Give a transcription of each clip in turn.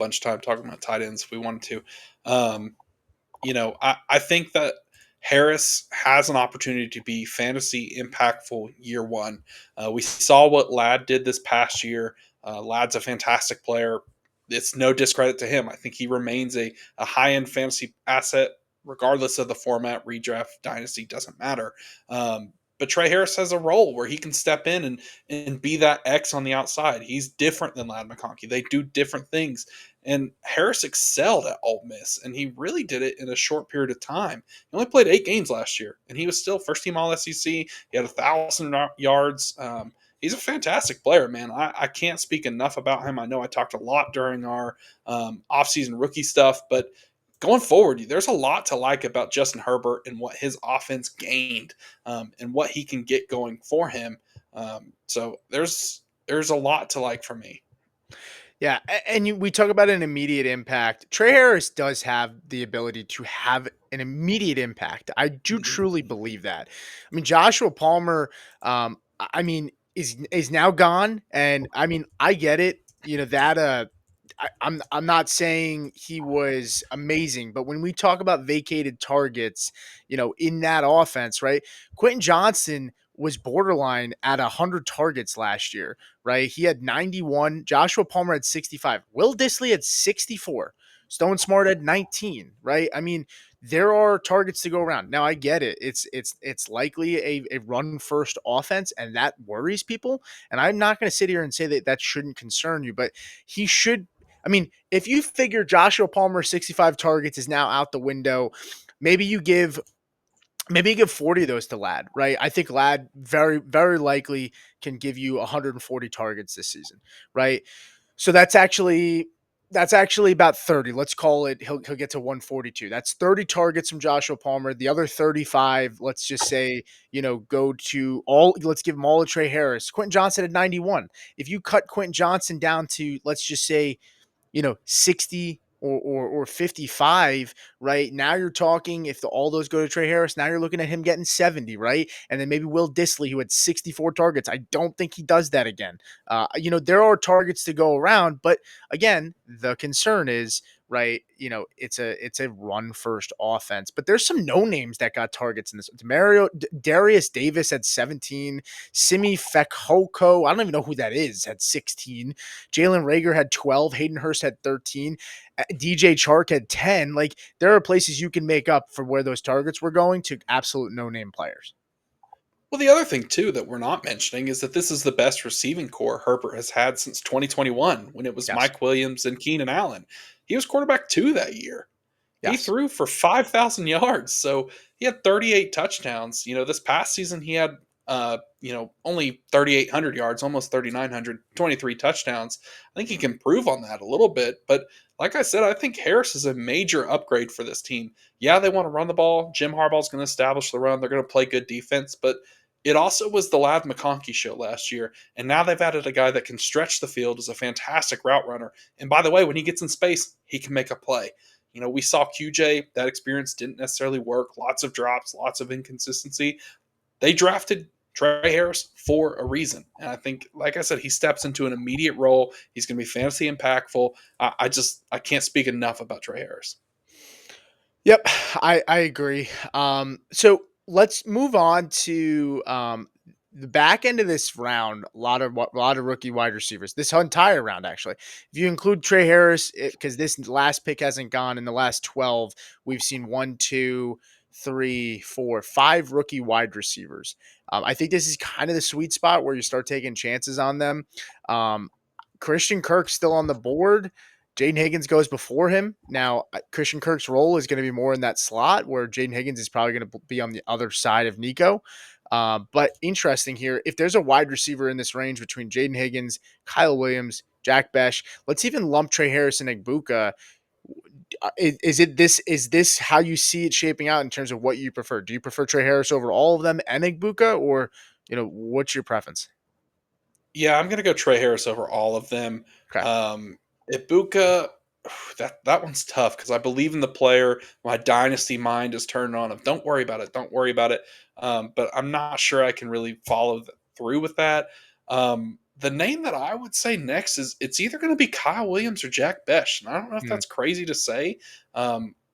bunch of time talking about tight ends if we wanted to. Um, I think that Harris has an opportunity to be fantasy impactful year one. We saw what Ladd did this past year. Ladd's a fantastic player. It's no discredit to him. I think he remains a high end fantasy asset, regardless of the format, redraft, dynasty, doesn't matter. But Tre Harris has a role where he can step in and be that X on the outside. He's different than Ladd McConkey. They do different things. And Harris excelled at Ole Miss, and he really did it in a short period of time. He only played 8 games last year, and he was still first team All SEC. He had 1,000 yards. He's a fantastic player, man. I can't speak enough about him. I know I talked a lot during our offseason rookie stuff, but going forward, there's a lot to like about Justin Herbert and what his offense gained and what he can get going for him. So there's a lot to like for me. Yeah, and we talk about an immediate impact. Tre Harris does have the ability to have an immediate impact. I do Mhm. truly believe that. I mean, Joshua Palmer, I mean, is now gone, and I mean, I get it. You know that I'm not saying he was amazing, but when we talk about vacated targets, in that offense, right? Quentin Johnson was borderline at 100 targets last year, right? He had 91. Joshua Palmer had 65. Will Dissly had 64. Stone Smart had 19, right? I mean, there are targets to go around. Now I get it. It's likely a run first offense, and that worries people. And I'm not going to sit here and say that that shouldn't concern you, but he should. I mean, if you figure Joshua Palmer 65 targets is now out the window, maybe you give 40 of those to Ladd, right? I think Ladd very, very likely can give you 140 targets this season, right? So that's actually about 30. Let's call it he'll get to 142. That's 30 targets from Joshua Palmer. The other 35, let's just say, go to all let's give them all to Tre Harris. Quentin Johnson at 91. If you cut Quentin Johnson down to, let's just say, 60 or 55, right? Now you're talking, if all those go to Tre Harris, now you're looking at him getting 70, right? And then maybe Will Dissly, who had 64 targets. I don't think he does that again. There are targets to go around, but again, the concern is, right, it's a run first offense, but there's some no names that got targets in this. Darius Davis had 17, Simi Fekoko, I don't even know who that is, had 16. Jalen Rager had 12. Hayden Hurst had 13. DJ Chark had 10. Like, there are places you can make up for where those targets were going to absolute no name players. Well, the other thing too that we're not mentioning is that this is the best receiving core Herbert has had since 2021 when it was Yes. Mike Williams and Keenan Allen. He was quarterback 2 that year. He Yes. threw for 5,000 yards, so he had 38 touchdowns. This past season he had only 3,800 yards, almost 3,900, 23 touchdowns. I think he can improve on that a little bit, but like I said, I think Harris is a major upgrade for this team. Yeah, they want to run the ball. Jim Harbaugh's going to establish the run. They're going to play good defense, but it also was the Ladd McConkey show last year, and now they've added a guy that can stretch the field as a fantastic route runner. And by the way, when he gets in space, he can make a play. We saw QJ, that experience didn't necessarily work. Lots of drops, lots of inconsistency. They drafted Tre Harris for a reason. And I think, like I said, he steps into an immediate role. He's going to be fantasy impactful. I can't speak enough about Tre Harris. Yep, I agree. So let's move on to the back end of this round. A lot of rookie wide receivers. This entire round, actually, if you include Tre Harris, because this last pick hasn't gone in the last 12, we've seen one, two, three, four, five rookie wide receivers. I think this is kind of the sweet spot where you start taking chances on them. Um, Christian Kirk's still on the board. Jaden Higgins goes before him. Now, Christian Kirk's role is going to be more in that slot where Jaden Higgins is probably going to be on the other side of Nico. But interesting here, if there's a wide receiver in this range between Jaden Higgins, Kyle Williams, Jack Besh, let's even lump Tre Harris and Igbuka. Is this how you see it shaping out in terms of what you prefer? Do you prefer Tre Harris over all of them and Igbuka, or what's your preference? Yeah, I'm going to go Tre Harris over all of them. Okay. Um, Ibuka, that one's tough because I believe in the player. My dynasty mind is turned on of don't worry about it, don't worry about it. But I'm not sure I can really follow through with that. The name that I would say next is it's either going to be Kyle Williams or Jack Besh. And I don't know if Mm. that's crazy to say.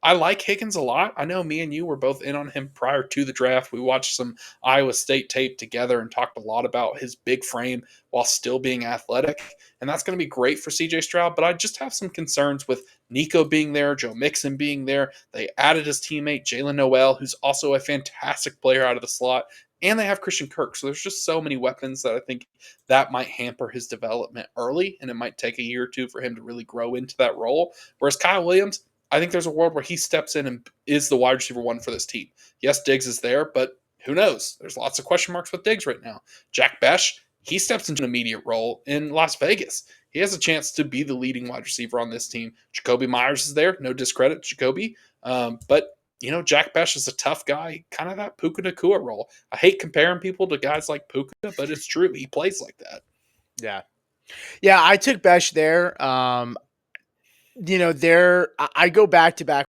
I like Higgins a lot. I know me and you were both in on him prior to the draft. We watched some Iowa State tape together and talked a lot about his big frame while still being athletic. And that's going to be great for CJ Stroud. But I just have some concerns with Nico being there, Joe Mixon being there. They added his teammate, Jalen Noel, who's also a fantastic player out of the slot. And they have Christian Kirk. So there's just so many weapons that I think that might hamper his development early, and it might take a year or two for him to really grow into that role. Whereas Kyle Williams, I think there's a world where he steps in and is the wide receiver one for this team. Yes, Diggs is there, but who knows? There's lots of question marks with Diggs right now. Jack Besh, he steps into an immediate role in Las Vegas. He has a chance to be the leading wide receiver on this team. Jacoby Myers is there. No discredit to Jacoby. But Jack Besh is a tough guy, kind of that Puka Nakua role. I hate comparing people to guys like Puka, but it's true. He plays like that. Yeah. Yeah, I took Besh there. There I go back to back